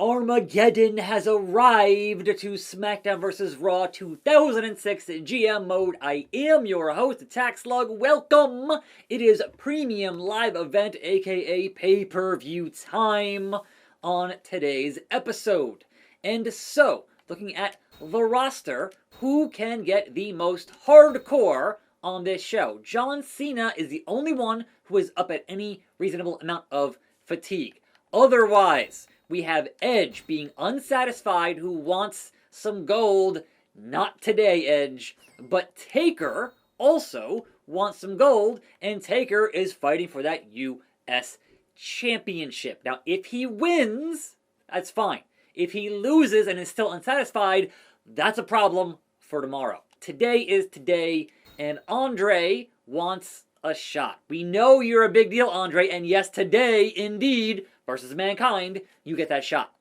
Armageddon has arrived to SmackDown Vs Raw 2006 GM mode. I am your host, attackslug. Welcome! It is premium live event, aka pay-per-view time on today's episode. And so, looking at the roster, who can get the most hardcore on this show? John Cena is the only one who is up at any reasonable amount of fatigue. Otherwise, we have Edge being unsatisfied, who wants some gold. Not today, Edge. But Taker also wants some gold, and Taker is fighting for that US Championship. Now, if he wins, that's fine. If he loses and is still unsatisfied, that's a problem for tomorrow. Today is today, and Andre wants a shot. We know you're a big deal, Andre, and yes, today, indeed, versus Mankind, you get that shot.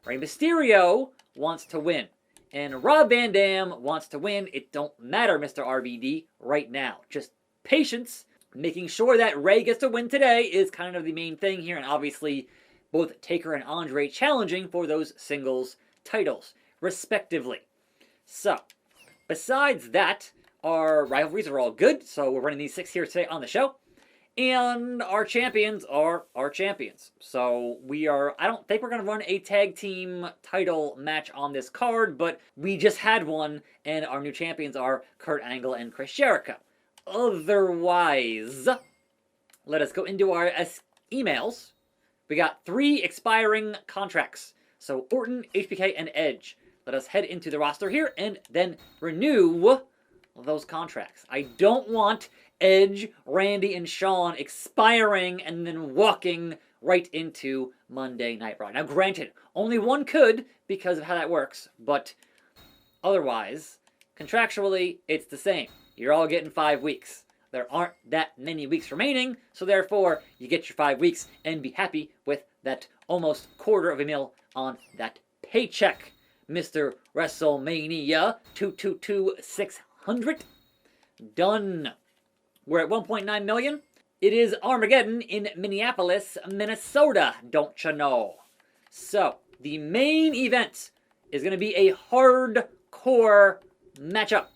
Rey Mysterio wants to win, and Rob Van Dam wants to win. It don't matter, Mr. RVD, right now. Just patience. Making sure that Rey gets to win today is kind of the main thing here, and obviously both Taker and Andre challenging for those singles titles, respectively. So, besides that, our rivalries are all good, so we're running these 6 here today on the show. And our champions are our champions. So I don't think we're going to run a tag team title match on this card, but we just had one, and our new champions are Kurt Angle and Chris Jericho. Otherwise, let us go into our emails. We got 3 expiring contracts. So Orton, HBK, and Edge. Let us head into the roster here and then renew those contracts. I don't want Edge, Randy, and Shawn expiring and then walking right into Monday Night Raw. Now, granted, only one could because of how that works, but otherwise, contractually, it's the same. You're all getting 5 weeks. There aren't that many weeks remaining, so therefore, you get your 5 weeks and be happy with that almost $250,000 on that paycheck, Mr. WrestleMania 222-600. Done. We're at 1.9 million. It is Armageddon in Minneapolis, Minnesota, don't you know? So, the main event is going to be a hardcore matchup.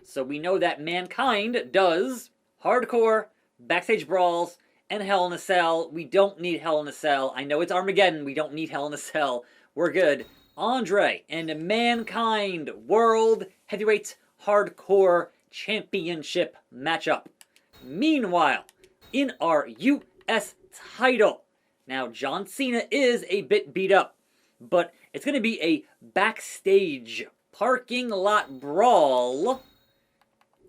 So we know that Mankind does hardcore, backstage brawls, and Hell in a Cell. We don't need Hell in a Cell. I know it's Armageddon. We don't need Hell in a Cell. We're good. Andre and Mankind World Heavyweight Hardcore Championship matchup. Meanwhile, in our US title, now John Cena is a bit beat up, but it's going to be a backstage parking lot brawl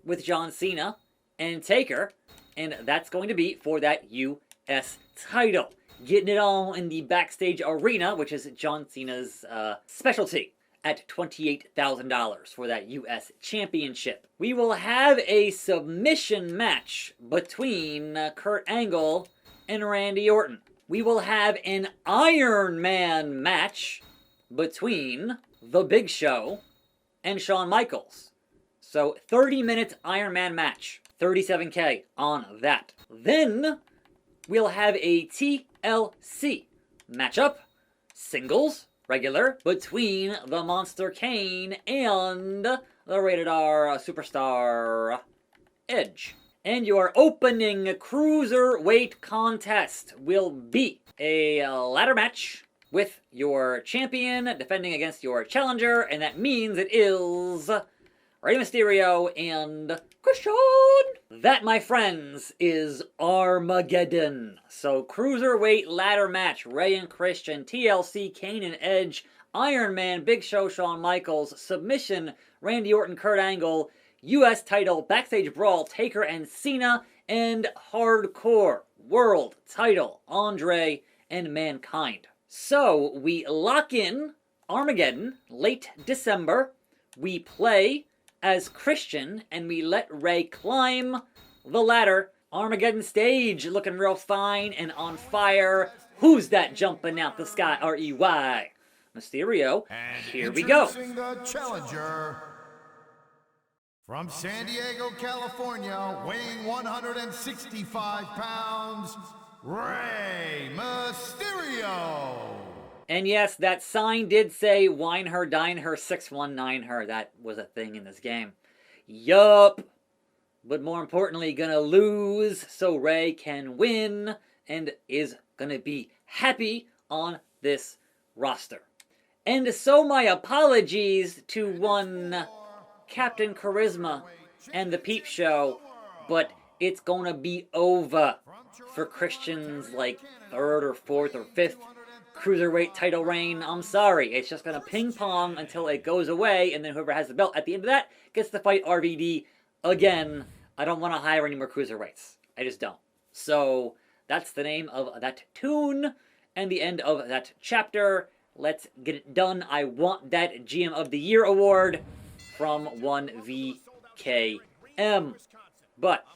with John Cena and Taker, and that's going to be for that US title. Getting it all in the backstage arena, which is John Cena's specialty, at $28,000 for that US Championship. We will have a submission match between Kurt Angle and Randy Orton. We will have an Iron Man match between The Big Show and Shawn Michaels. So 30-minute Iron Man match, $37K on that. Then we'll have a TLC matchup, singles, regular, between the Monster Kane and the Rated R Superstar Edge. And your opening Cruiserweight contest will be a ladder match with your champion defending against your challenger, and that means it is Rey Mysterio and Christian. That, my friends, is Armageddon. So, Cruiserweight ladder match, Rey and Christian, TLC, Kane and Edge, Iron Man, Big Show, Shawn Michaels, submission, Randy Orton, Kurt Angle, US title, backstage brawl, Taker and Cena, and hardcore world title, Andre and Mankind. So, we lock in Armageddon, late December. We play as Christian, and we let Rey climb the ladder. Armageddon stage, looking real fine and on fire. Who's that jumping out the sky? R-E-Y. Mysterio. And here we go. The challenger from San Diego, California, weighing 165 pounds, Rey Mysterio. And yes, that sign did say, wine her, dine her, 619 her. That was a thing in this game. Yup. But more importantly, gonna lose so Ray can win and is gonna be happy on this roster. And so my apologies to one Captain Charisma and the Peep Show, but it's gonna be over for Christian's like 3rd or 4th or 5th Cruiserweight title reign. I'm sorry, it's just gonna ping pong until it goes away, and then whoever has the belt at the end of that gets to fight RVD again. I don't want to hire any more Cruiserweights. I just don't. So that's the name of that tune and the end of that chapter. Let's get it done. I want that GM of the Year award from 1VKM. But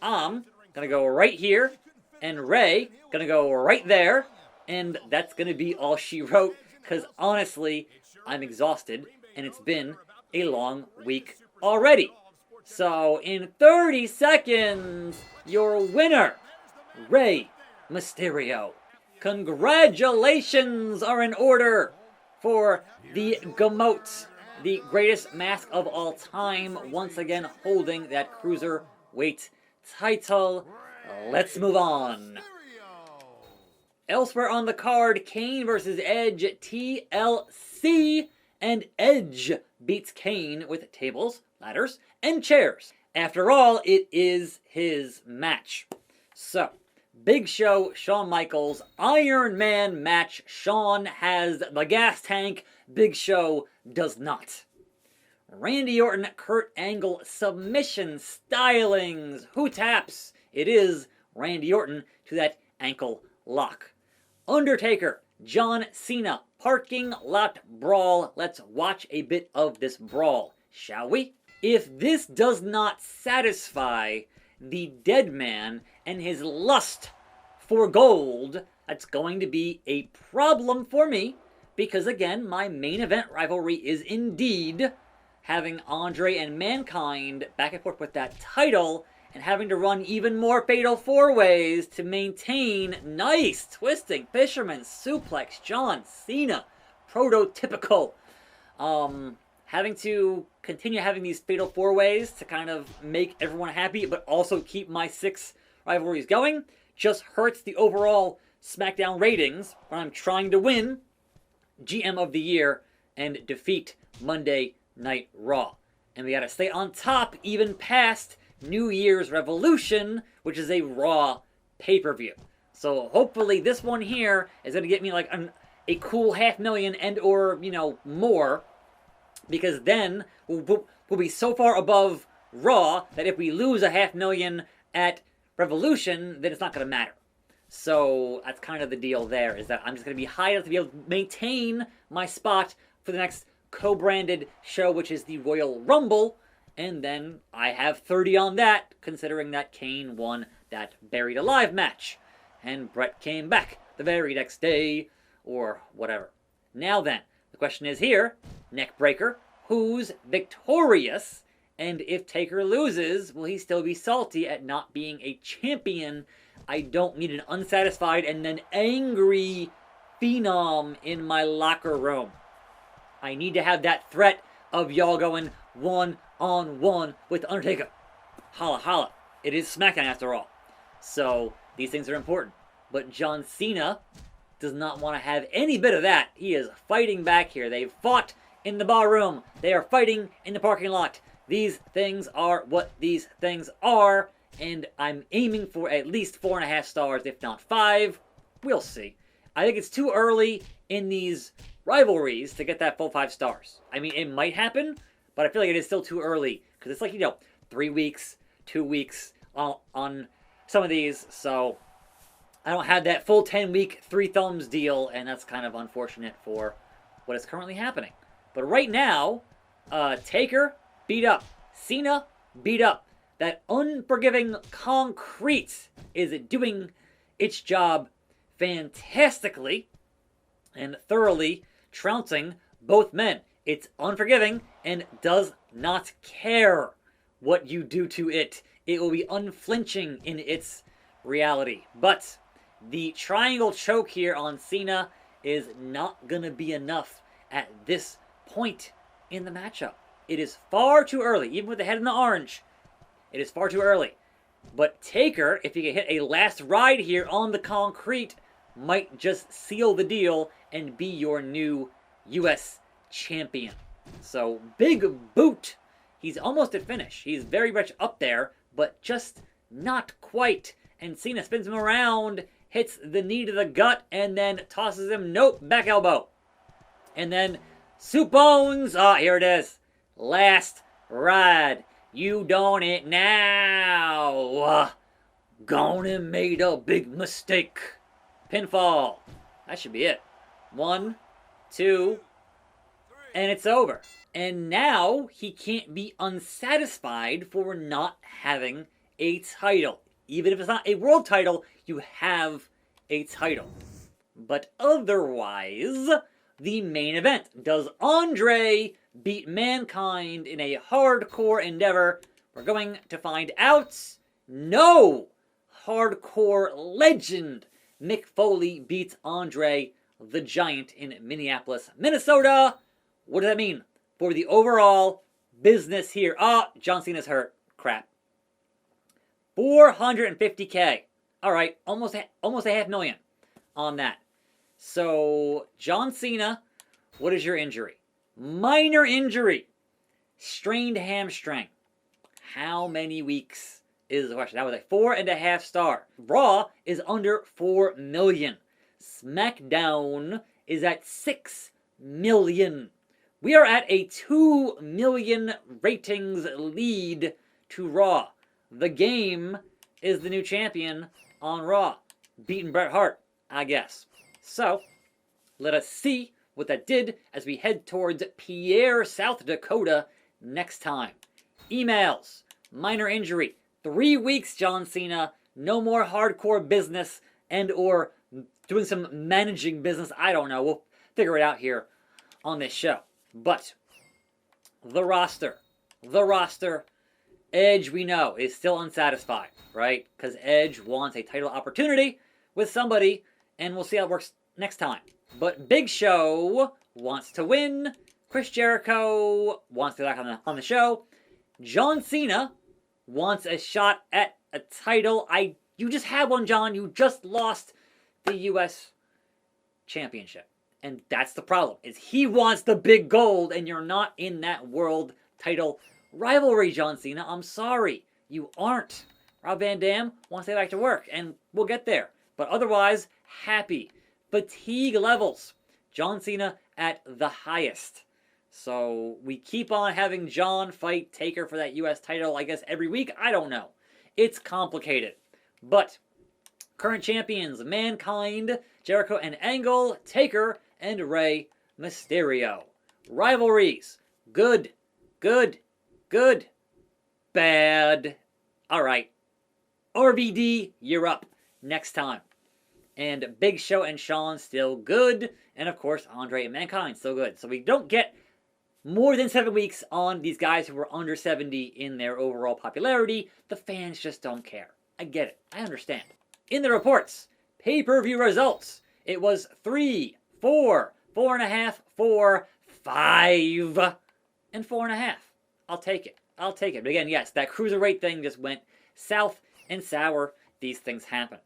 I'm gonna go right here, and Ray gonna go right there, and that's gonna be all she wrote, because honestly, I'm exhausted, and it's been a long week already. So, in 30 seconds, your winner, Rey Mysterio. Congratulations are in order for the Gamote, the greatest mask of all time, once again holding that Cruiserweight title. Let's move on. Elsewhere on the card, Kane versus Edge TLC, and Edge beats Kane with tables, ladders, and chairs. After all, it is his match. So, Big Show, Shawn Michaels, Iron Man match. Shawn has the gas tank, Big Show does not. Randy Orton, Kurt Angle, submission stylings. Who taps? It is Randy Orton to that ankle lock. Undertaker, John Cena, parking lot brawl. Let's watch a bit of this brawl, shall we? If this does not satisfy the dead man and his lust for gold, that's going to be a problem for me, because again, my main event rivalry is indeed having Andre and Mankind back and forth with that title, and having to run even more fatal 4-ways to maintain nice twisting fisherman suplex John Cena, prototypical. Having to continue having these fatal 4-ways to kind of make everyone happy, but also keep my 6 rivalries going, just hurts the overall SmackDown ratings when I'm trying to win GM of the Year and defeat Monday Night Raw. And we gotta stay on top even past New Year's Revolution, which is a Raw pay-per-view. So hopefully this one here is gonna get me like a cool 500,000 and or, more, because then we'll be so far above Raw that if we lose a 500,000 at Revolution, then it's not going to matter. So that's kind of the deal there, is that I'm just going to be high enough to be able to maintain my spot for the next co-branded show, which is the Royal Rumble, and then I have 30 on that, considering that Kane won that Buried Alive match, and Brett came back the very next day, or whatever. Now then, the question is here, neck breaker, who's victorious? And if Taker loses, will he still be salty at not being a champion? I don't need an unsatisfied and then angry phenom in my locker room. I need to have that threat of y'all going one-on-one with Undertaker. Holla holla. It is SmackDown after all. So, these things are important. But John Cena does not want to have any bit of that. He is fighting back here. They've fought in the bar room. They are fighting in the parking lot. These things are what these things are, and I'm aiming for at least 4.5 stars, if not 5. We'll see. I think it's too early in these rivalries to get that full 5 stars. I mean, it might happen, but I feel like it is still too early, because it's like, 3 weeks, 2 weeks on some of these, so I don't have that full 10-week 3 thumbs deal, and that's kind of unfortunate for what is currently happening. But right now, Taker beat up. Cena beat up. That unforgiving concrete is doing its job fantastically and thoroughly trouncing both men. It's unforgiving and does not care what you do to it. It will be unflinching in its reality. But the triangle choke here on Cena is not going to be enough at this point in the matchup. It is far too early, even with the head in the orange. It is far too early. But Taker, if he can hit a last ride here on the concrete, might just seal the deal and be your new U.S. champion. So, big boot. He's almost at finish. He's very much up there, but just not quite. And Cena spins him around, hits the knee to the gut, and then tosses him. Nope, back elbow. And then soup bones. Ah, here it is. Last ride. You done it now. Gone and made a big mistake. Pinfall. That should be it. 1, 2, and it's over. And now he can't be unsatisfied for not having a title. Even if it's not a world title, you have a title. But otherwise, the main event. Does Andre beat Mankind in a hardcore endeavor? We're going to find out. No! Hardcore legend Mick Foley beats Andre the Giant in Minneapolis, Minnesota. What does that mean for the overall business here? John Cena's hurt. Crap. $450K. All right, almost a $500,000 on that. So, John Cena, what is your injury? Minor injury. Strained hamstring. How many weeks is the question? That was a 4.5 star. Raw is under 4 million. SmackDown is at 6 million. We are at a 2 million ratings lead to Raw. The Game is the new champion on Raw. Beating Bret Hart, I guess. So, let us see what that did as we head towards Pierre, South Dakota next time. Emails. Minor injury. 3 weeks, John Cena. No more hardcore business and or doing some managing business. I don't know. We'll figure it out here on this show. But the roster. Edge, we know, is still unsatisfied, right? Because Edge wants a title opportunity with somebody, and we'll see how it works next time. But Big Show wants to win. Chris Jericho wants to be back on the show. John Cena wants a shot at a title. You just had one, John. You just lost the U.S. Championship. And that's the problem, is he wants the big gold, and you're not in that world title rivalry, John Cena. I'm sorry. You aren't. Rob Van Dam wants to get back to work, and we'll get there. But otherwise, happy. Fatigue levels. John Cena at the highest. So we keep on having John fight Taker for that U.S. title, I guess, every week. I don't know. It's complicated. But current champions, Mankind, Jericho and Angle, Taker, and Rey Mysterio. Rivalries. Good. Bad. Alright. RVD, you're up next time. And Big Show and Shawn still good. And of course, Andre and Mankind still good. So we don't get more than 7 weeks on these guys who were under 70 in their overall popularity. The fans just don't care. I get it. I understand. In the reports, pay-per-view results. It was 3, 4, 4.5, 4, 5, and 4.5. I'll take it. But again, yes, that Cruiserweight thing just went south and sour. These things happen.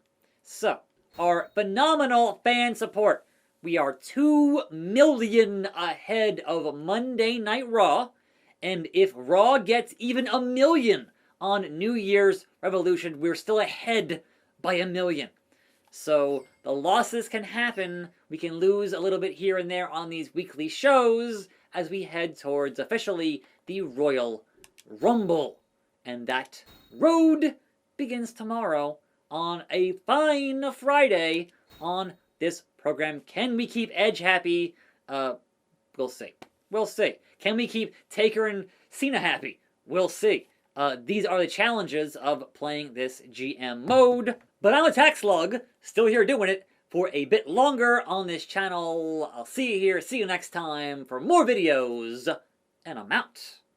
So, our phenomenal fan support. We are 2 million ahead of Monday Night Raw. And if Raw gets even 1 million on New Year's Revolution, we're still ahead by 1 million. So the losses can happen. We can lose a little bit here and there on these weekly shows as we head towards officially the Royal Rumble. And that road begins tomorrow on a fine Friday on this program. Can we keep Edge happy? We'll see. Can we keep Taker and Cena happy? We'll see. These are the challenges of playing this GM mode. But I'm attackslug, still here doing it for a bit longer on this channel. I'll see you here. See you next time for more videos. And I'm out.